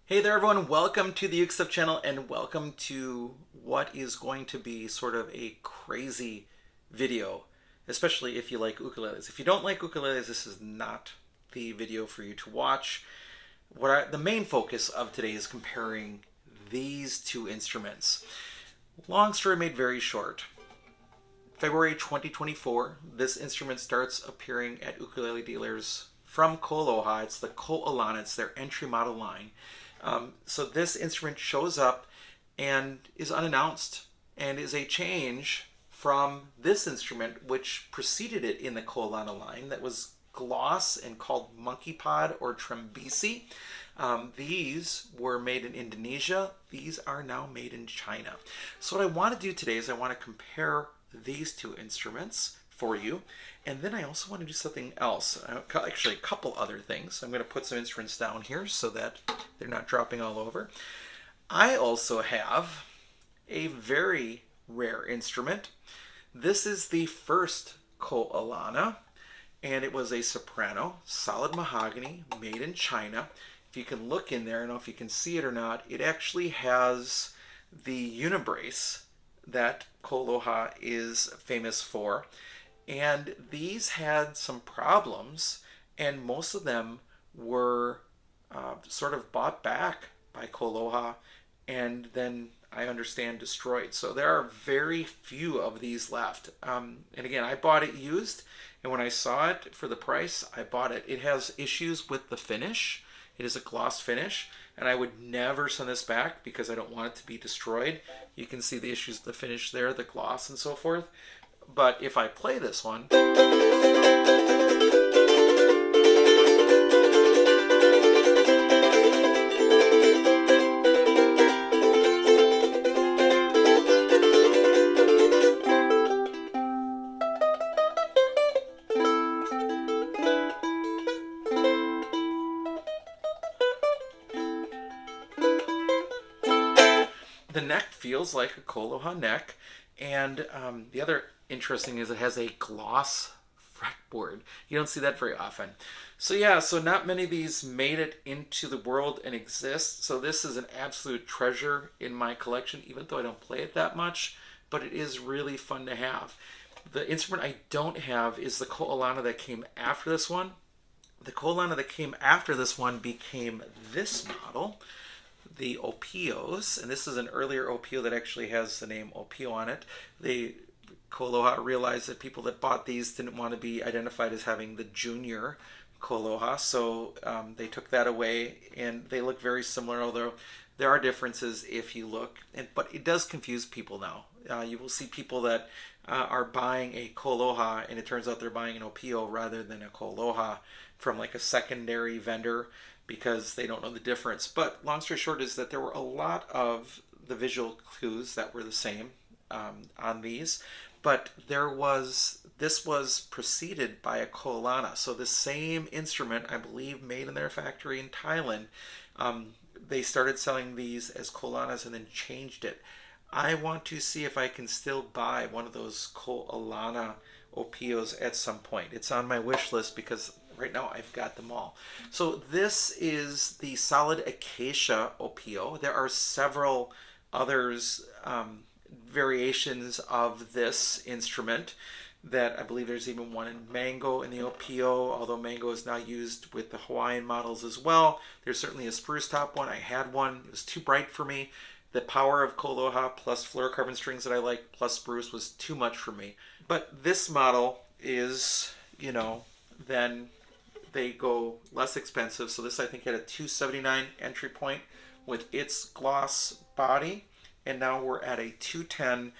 Hey there everyone, welcome to the Uke channel and welcome to what is going to be sort of a crazy video, especially if you like ukuleles. If you don't like ukuleles, this is not the video for you to watch. The main focus of today is comparing these two instruments. Long story made very short. February 2024, this instrument starts appearing at ukulele dealers from KoAloha. It's the KoAlana, it's their entry model line. So this instrument shows up and is unannounced and is a change from this instrument which preceded it in the KoAlana line that was gloss and called monkey pod or Trembisi. These were made in Indonesia. These are now made in China. So what I want to do today is I want to compare these two instruments for you. And then I also want to do something else. Actually, a couple other things. I'm going to put some instruments down here so that they're not dropping all over. I also have a very rare instrument. This is the first KoAlana, and it was a soprano, solid mahogany, made in China. If you can look in there, I don't know if you can see it or not, it actually has the unibrace that KoAloha is famous for. And these had some problems, and most of them were sort of bought back by KoAloha and then, I understand, destroyed. So there are very few of these left. And again, I bought it used, and when I saw it for the price, I bought it. It has issues with the finish. It is a gloss finish, and I would never send this back because I don't want it to be destroyed. You can see the issues with the finish there, the gloss and so forth. But if I play this one, the neck feels like a KoAloha neck. And the other interesting is it has a gloss fretboard. You don't see that very often. So yeah, so not many of these made it into the world and exist. So this is an absolute treasure in my collection, even though I don't play it that much, but it is really fun to have. The instrument I don't have is the KoAlana that came after this one. The KoAlana that came after this one became this model, the Opios, and this is an earlier Opio that actually has the name Opio on it. KoAloha realized that people that bought these didn't want to be identified as having the junior KoAloha, so they took that away, and they look very similar, although there are differences if you look. But it does confuse people now. You will see people that are buying a KoAloha, and it turns out they're buying an Opio rather than a KoAloha from like a secondary vendor because they don't know the difference. But long story short is that there were a lot of the visual clues that were the same on these, but this was preceded by a KoAlana. So the same instrument, I believe, made in their factory in Thailand. They started selling these as KoAlanas and then changed it. I want to see if I can still buy one of those KoAlana Opios at some point. It's on my wish list because right now I've got them all. So this is the solid acacia Opio. There are several others, variations of this instrument that I believe there's even one in mango in the Opio, although mango is now used with the Hawaiian models as well. There's certainly a spruce top one. I had one. It was too bright for me. The power of KoAloha plus fluorocarbon strings that I like plus spruce was too much for me. But this model is, then they go less expensive. So this I think had a $279 entry point with its gloss body, and now we're at a $210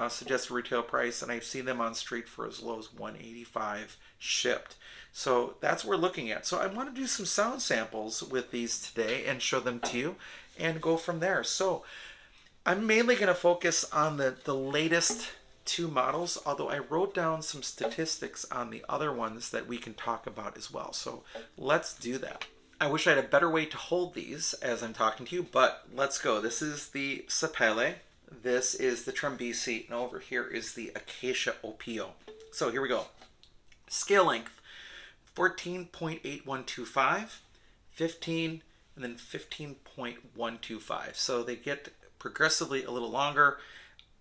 suggested retail price, and I've seen them on street for as low as $185 shipped. So that's what we're looking at. So I want to do some sound samples with these today and show them to you and go from there. So I'm mainly going to focus on the latest two models, although I wrote down some statistics on the other ones that we can talk about as well. So let's do that. I wish I had a better way to hold these as I'm talking to you, but let's go. This is the Sapele. This is the Trembisi, and over here is the Acacia Opio. So here we go. Scale length, 14.8125, 15 and then 15.125. So they get progressively a little longer.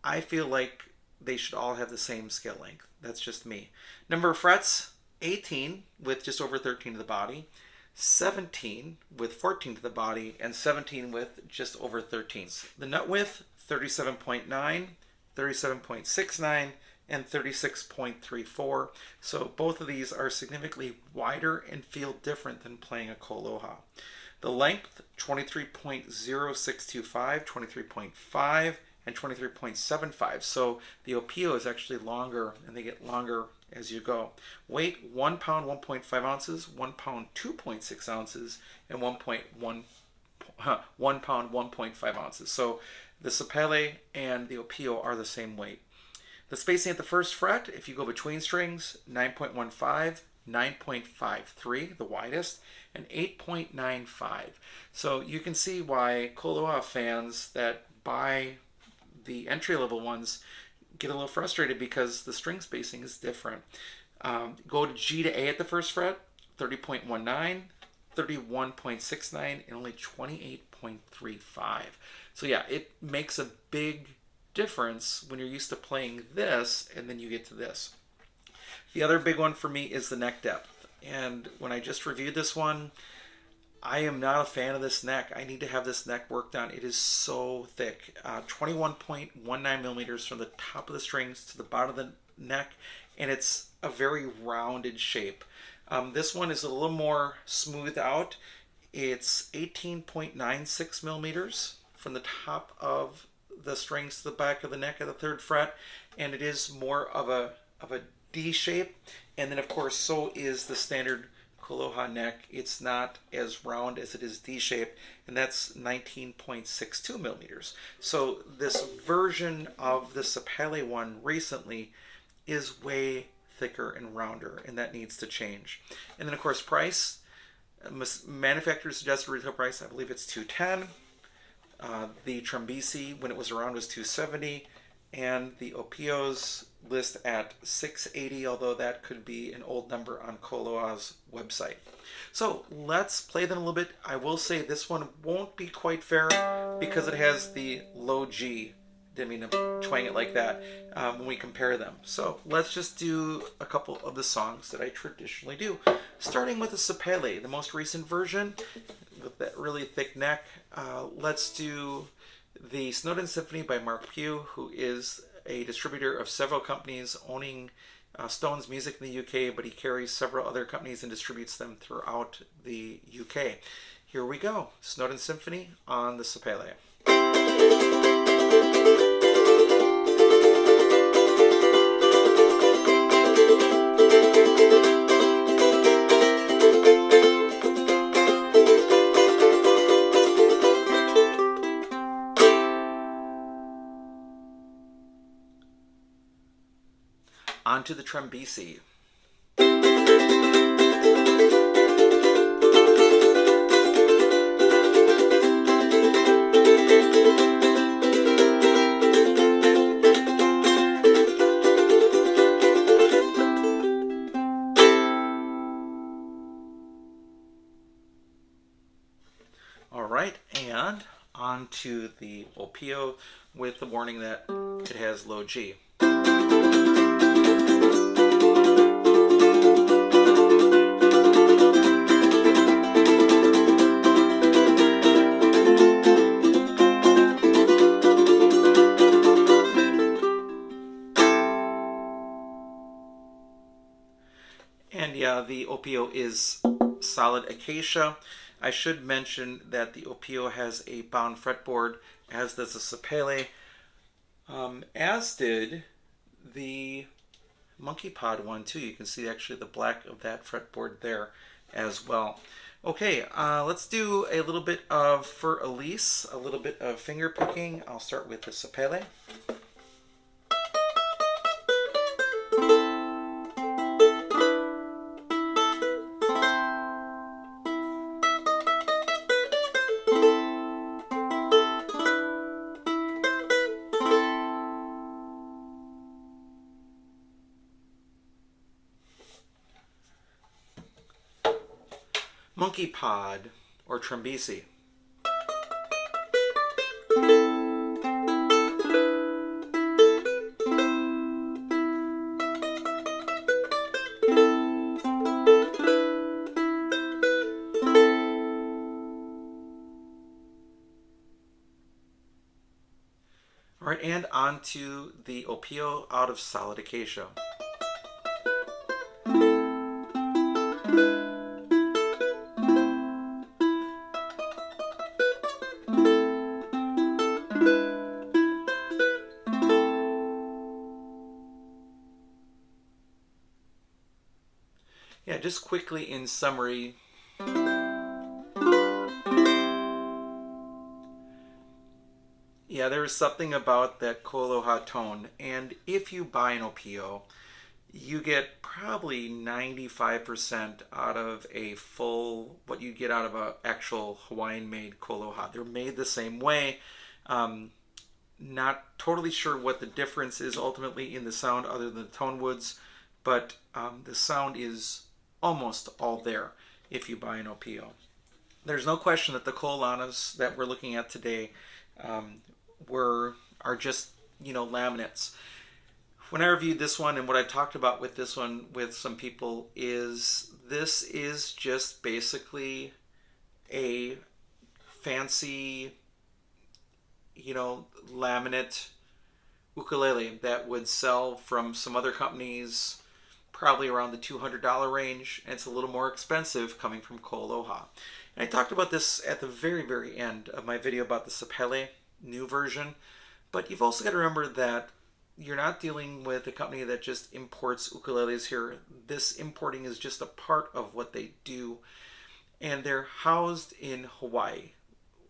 I feel like they should all have the same scale length. That's just me. Number of frets, 18 with just over 13 to the body, 17 with 14 to the body, and 17 with just over 13. The nut width, 37.9, 37.69, and 36.34. So both of these are significantly wider and feel different than playing a KoAloha. The length, 23.0625, 23.5, and 23.75. So the Opio is actually longer, and they get longer as you go. Weight, 1 pound, 1.5 ounces, 1 pound, 2.6 ounces, and 1 pound, 1.5 ounces. So the Sapele and the Opio are the same weight. The spacing at the first fret, if you go between strings, 9.15, 9.53, the widest, and 8.95. So you can see why KoAloha fans that buy the entry-level ones get a little frustrated because the string spacing is different. Go to G to A at the first fret, 30.19, 31.69, and only 28.35. So yeah, it makes a big difference when you're used to playing this and then you get to this. The other big one for me is the neck depth. And when I just reviewed this one, I am not a fan of this neck. I need to have this neck worked on. It is so thick. 21.19 millimeters from the top of the strings to the bottom of the neck, and it's a very rounded shape. This one is a little more smoothed out. It's 18.96 millimeters from the top of the strings to the back of the neck at the third fret, and it is more of a D shape. And then of course, so is the standard KoAloha neck. It's not as round as it is D-shaped, and that's 19.62 millimeters. So this version of the Sapele one recently is way thicker and rounder, and that needs to change. And then of course price, manufacturer's suggested retail price, I believe it's $210. The Trembisi, when it was around, was $270, and the Opios list at $680, although that could be an old number on KoAloha's website. So let's play them a little bit. I will say this one won't be quite fair because it has the low G. Didn't mean to twang it like that when we compare them. So let's just do a couple of the songs that I traditionally do. Starting with the Sapele, the most recent version with that really thick neck. Let's do the Snowden Symphony by Mark Pugh, who is a distributor of several companies owning Stone's music in the UK, but he carries several other companies and distributes them throughout the UK. Here we go. Snowden Symphony on the Sapele. Onto the Trembisi. All right, and onto the Opio with the warning that it has low G. And yeah, the Opio is solid acacia. I should mention that the Opio has a bound fretboard, as does the Sapele, as did the Monkey Pod one too. You can see actually the black of that fretboard there as well. Okay, let's do a little bit of, for Elise, a little bit of finger picking. I'll start with the Sapele. Monkey Pod, or Trembisi. All right, and on to the Opio out of solid acacia. Yeah, just quickly in summary, yeah, there's something about that KoAloha tone, and if you buy an Opio, you get probably 95% out of a full, what you get out of an actual Hawaiian-made KoAloha. They're made the same way. Not totally sure what the difference is ultimately in the sound other than the tone woods, but the sound is almost all there if you buy an Opio. There's no question that the KoAlanas that we're looking at today are just, laminates. When I reviewed this one, and what I talked about with this one with some people, is this is just basically a fancy, laminate ukulele that would sell from some other companies probably around the $200 range, and it's a little more expensive coming from KoAloha. And I talked about this at the very, very end of my video about the Sapele new version, but you've also got to remember that you're not dealing with a company that just imports ukuleles here. This importing is just a part of what they do, and they're housed in Hawaii,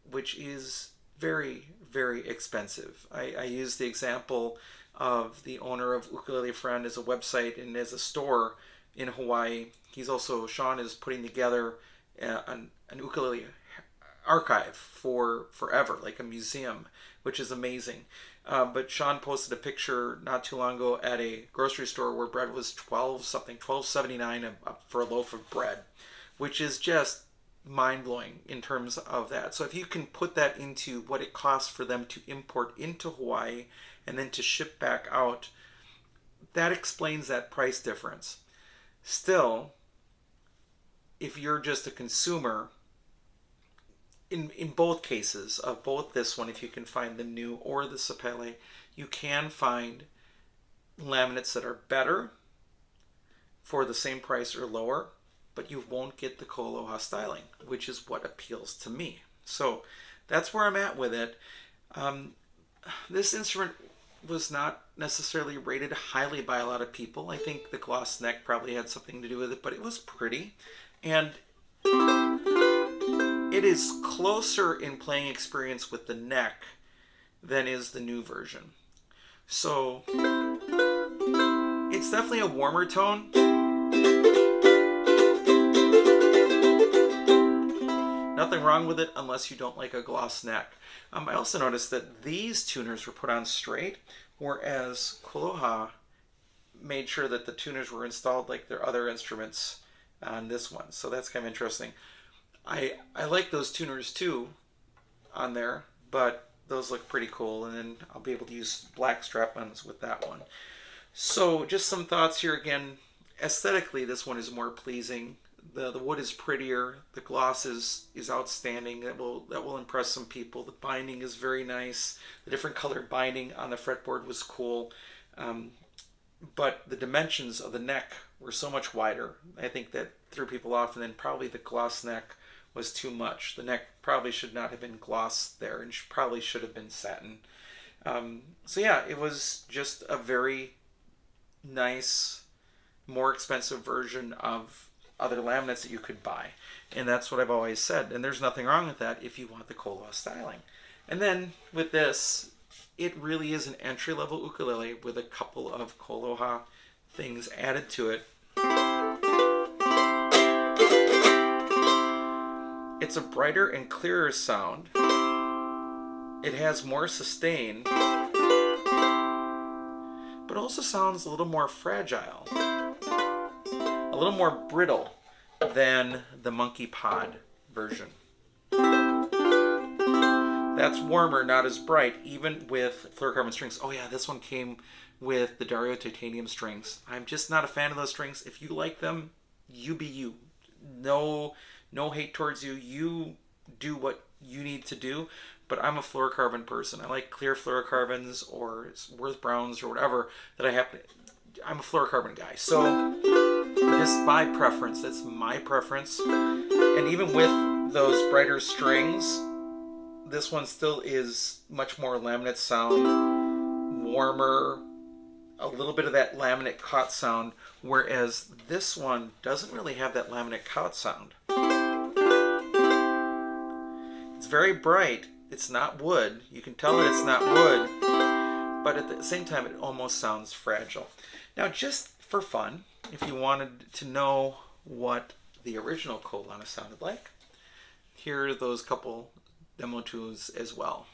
which is very, very expensive. I use the example of the owner of Ukulele Friend as a website and as a store in Hawaii. Sean is putting together an ukulele archive for forever, like a museum, which is amazing. But Sean posted a picture not too long ago at a grocery store where bread was $12.79 for a loaf of bread, which is just mind-blowing in terms of that. So if you can put that into what it costs for them to import into Hawaii and then to ship back out, that explains that price difference. Still, if you're just a consumer, in both cases of both this one, if you can find the new or the Sapele, you can find laminates that are better for the same price or lower, but you won't get the KoAloha styling, which is what appeals to me. So that's where I'm at with it. This instrument was not necessarily rated highly by a lot of people. I think the gloss neck probably had something to do with it, but it was pretty. And it is closer in playing experience with the neck than is the new version. So it's definitely a warmer tone. Nothing wrong with it unless you don't like a gloss neck. I also noticed that these tuners were put on straight, whereas KoAloha made sure that the tuners were installed like their other instruments on this one. So that's kind of interesting. I like those tuners too on there, but those look pretty cool, and then I'll be able to use black strap-ons with that one. So just some thoughts here again. Aesthetically, this one is more pleasing. The wood is prettier. The gloss is outstanding. That will impress some people. The binding is very nice. The different colored binding on the fretboard was cool. But the dimensions of the neck were so much wider. I think that threw people off, and then probably the gloss neck was too much. The neck probably should not have been gloss there, and probably should have been satin. So yeah, it was just a very nice, more expensive version of other laminates that you could buy. And that's what I've always said. And there's nothing wrong with that if you want the KoAloha styling. And then with this, it really is an entry-level ukulele with a couple of KoAloha things added to it. It's a brighter and clearer sound. It has more sustain, but also sounds a little more fragile, a little more brittle than the Monkey Pod version. That's warmer, not as bright, even with fluorocarbon strings. Oh yeah, this one came with the Dario titanium strings. I'm just not a fan of those strings. If you like them, you be you. No, no hate towards you. You do what you need to do. But I'm a fluorocarbon person. I like clear fluorocarbons or Worth Browns or whatever that I have. I'm a fluorocarbon guy. So just by preference, that's my preference. And even with those brighter strings, this one still is much more laminate sound, warmer, a little bit of that laminate caught sound, whereas this one doesn't really have that laminate caught sound. It's very bright. It's not wood. You can tell that it's not wood, but at the same time, it almost sounds fragile. Now, just for fun, if you wanted to know what the original KoAlana sounded like, here are those couple demo tunes as well.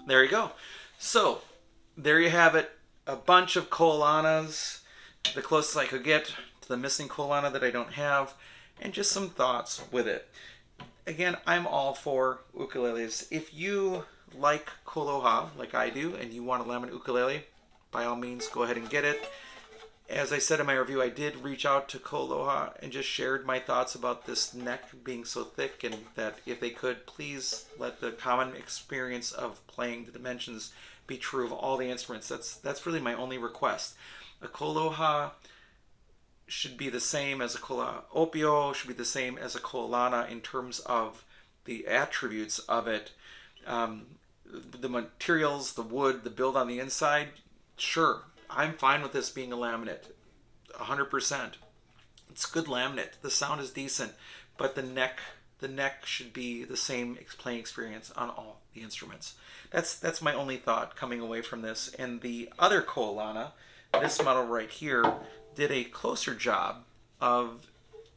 There you go. So, there you have it. A bunch of KoAlanas, the closest I could get to the missing KoAlana that I don't have, and just some thoughts with it. Again, I'm all for ukuleles. If you like KoAloha, like I do, and you want a laminate ukulele, by all means, go ahead and get it. As I said in my review, I did reach out to KoAloha and just shared my thoughts about this neck being so thick, and that if they could, please let the common experience of playing the dimensions be true of all the instruments. That's really my only request. A KoAloha should be the same as a KoAloha Opio, should be the same as a KoAlana in terms of the attributes of it. The materials, the wood, the build on the inside, sure. I'm fine with this being a laminate, 100%. It's good laminate. The sound is decent, but the neck should be the same playing experience on all the instruments. That's my only thought coming away from this. And the other KoAlana, this model right here, did a closer job of,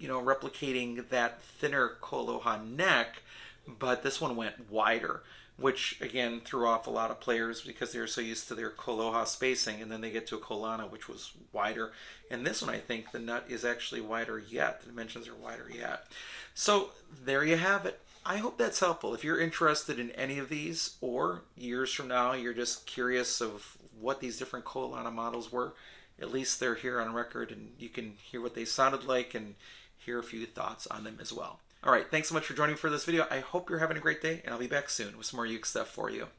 replicating that thinner KoAloha neck, but this one went wider, which again threw off a lot of players because they were so used to their KoAloha spacing, and then they get to a KoAlana which was wider. And this one, I think the nut is actually wider yet. The dimensions are wider yet. So there you have it. I hope that's helpful. If you're interested in any of these, or years from now you're just curious of what these different KoAlana models were, at least they're here on record and you can hear what they sounded like and hear a few thoughts on them as well. All right, thanks so much for joining me for this video. I hope you're having a great day, and I'll be back soon with some more uke stuff for you.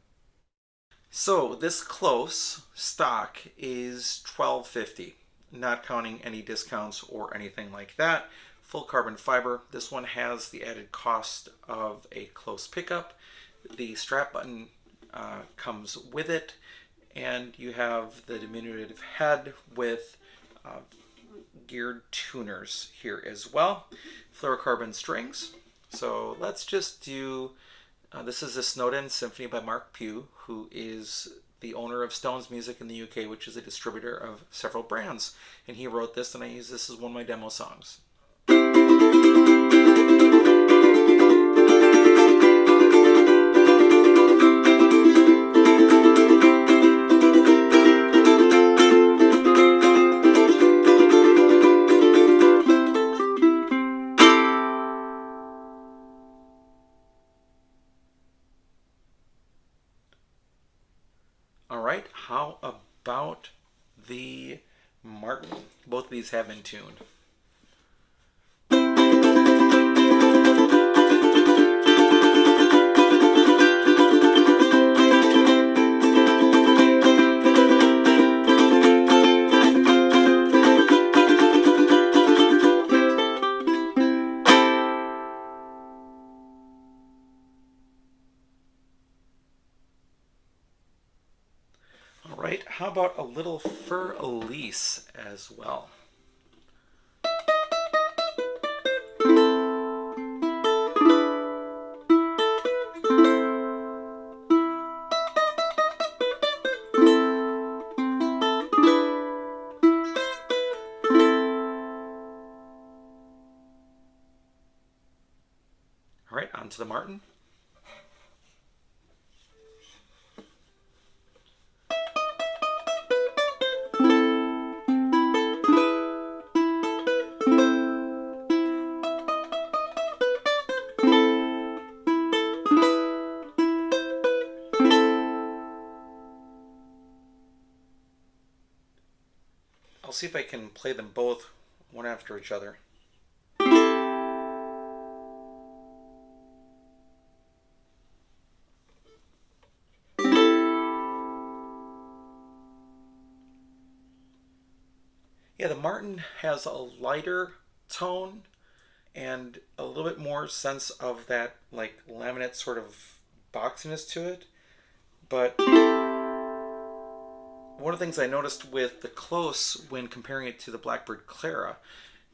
So this close stock is $12.50, not counting any discounts or anything like that. Full carbon fiber. This one has the added cost of a close pickup. The strap button comes with it, and you have the diminutive head with geared tuners here as well. Fluorocarbon strings. So let's just do, this is a Snowden Symphony by Mark Pugh, who is the owner of Stones Music in the UK, which is a distributor of several brands. And he wrote this, and I use this as one of my demo songs. All right, how about the Martin? Both of these have been tuned. how about a little fur elise as well? All right, on to the martin. I'll see if I can play them both one after each other. Yeah, the martin has a lighter tone and a little bit more sense of that like laminate sort of boxiness to it. But one of the things I noticed with the close when comparing it to the Blackbird Clara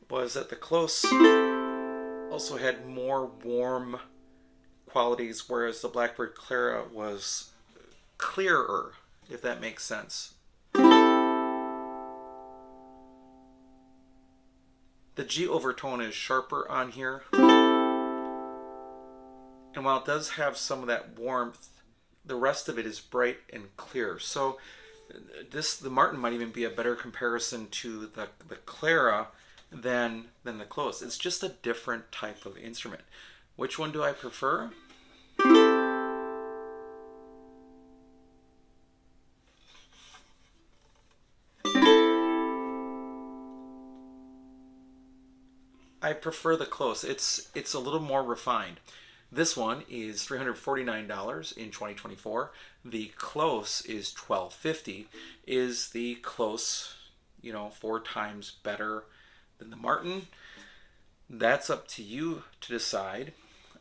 was that the close also had more warm qualities, whereas the Blackbird Clara was clearer, if that makes sense. The G overtone is sharper on here. And while it does have some of that warmth, the rest of it is bright and clear. So the martin might even be a better comparison to the Clara than the close. It's just a different type of instrument. Which one do I prefer? I prefer the close. It's a little more refined. This one is $349 in 2024. The close is $1250. Is the close, 4 times better than the martin? That's up to you to decide.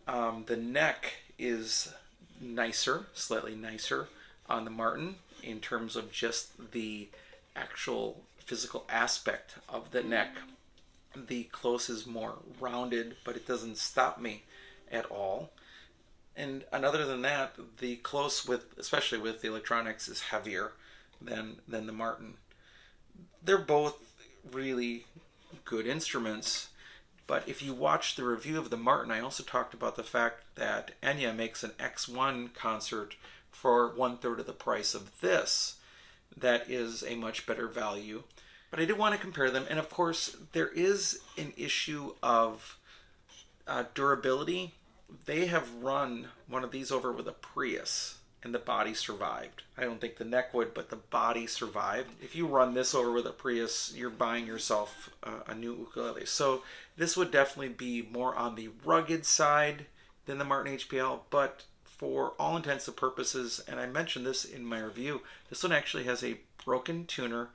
The neck is nicer, slightly nicer on the martin in terms of just the actual physical aspect of the neck. The close is more rounded, but it doesn't stop me at all. And other than that, the close, especially with the electronics, is heavier than the martin. They're both really good instruments, but if you watch the review of the martin, I also talked about the fact that Enya makes an X1 concert for 1/3 of the price of this. That is a much better value. But I did want to compare them, and of course there is an issue of durability. They have run one of these over with a Prius, and the body survived. I don't think the neck would, but the body survived. If you run this over with a Prius, you're buying yourself a new ukulele. So this would definitely be more on the rugged side than the Martin HPL, but for all intents and purposes, and I mentioned this in my review, this one actually has a broken tuner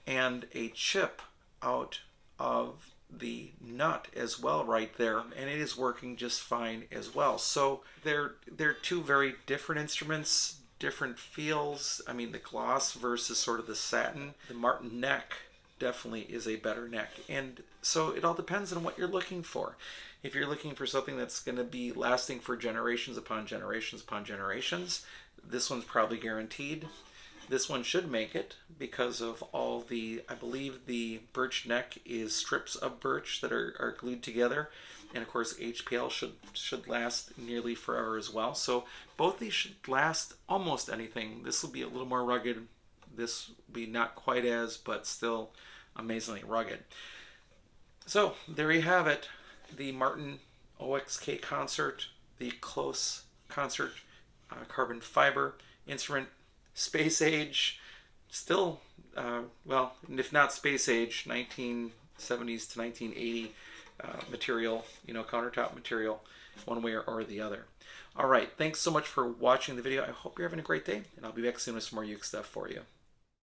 and a chip out of the nut as well right there, and it is working just fine as well. So they're two very different instruments, different feels. I mean, the gloss versus sort of the satin. The martin neck definitely is a better neck, and so it all depends on what you're looking for. If you're looking for something that's going to be lasting for generations upon generations upon generations, this one's probably guaranteed. This one should make it because of all the, I believe the birch neck is strips of birch that are glued together. And of course HPL should last nearly forever as well. So both these should last almost anything. This will be a little more rugged. This will be not quite as, but still amazingly rugged. So there you have it. The Martin OXK concert, the close concert, carbon fiber instrument. Space age, still, well, if not space age, 1970s to 1980 material, countertop material, one way or the other. All right, thanks so much for watching the video. I hope you're having a great day, and I'll be back soon with some more uke stuff for you.